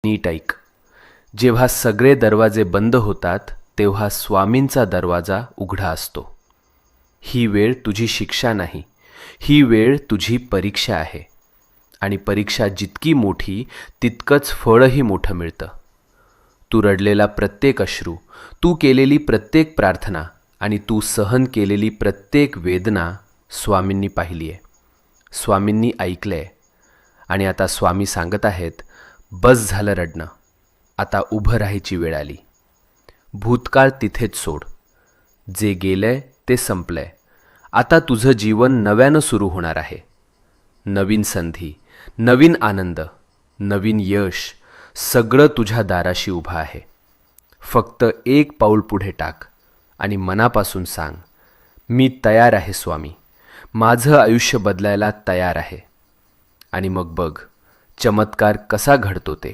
नीट ऐक. जेव्हा सगळे दरवाजे बंद होतात तेव्हा स्वामींचा दरवाजा उघडा असतो. ही वेळ तुझी शिक्षा नाही, ही वेळ तुझी परीक्षा आहे. आणि परीक्षा जितकी मोठी तितकंच फळही मोठं मिळतं. तू रडलेला प्रत्येक अश्रू, तू केलेली प्रत्येक प्रार्थना आणि तू सहन केलेली प्रत्येक वेदना स्वामींनी पाहिली आहे, स्वामींनी ऐकलं आहे. आणि आता स्वामी सांगत आहेत, बस झालं रडणं, आता उभं राहायची वेळ आली. भूतकाळ तिथेच सोड. जे गेलंय ते संपलंय. आता तुझं जीवन नव्यानं सुरू होणार आहे. नवीन संधी, नवीन आनंद, नवीन यश, सगळं तुझ्या दाराशी उभं आहे. फक्त एक पाऊल पुढे टाक आणि मनापासून सांग, मी तयार आहे स्वामी, माझं आयुष्य बदलायला तयार आहे. आणि मग बघ चमत्कार कसा घडतो ते.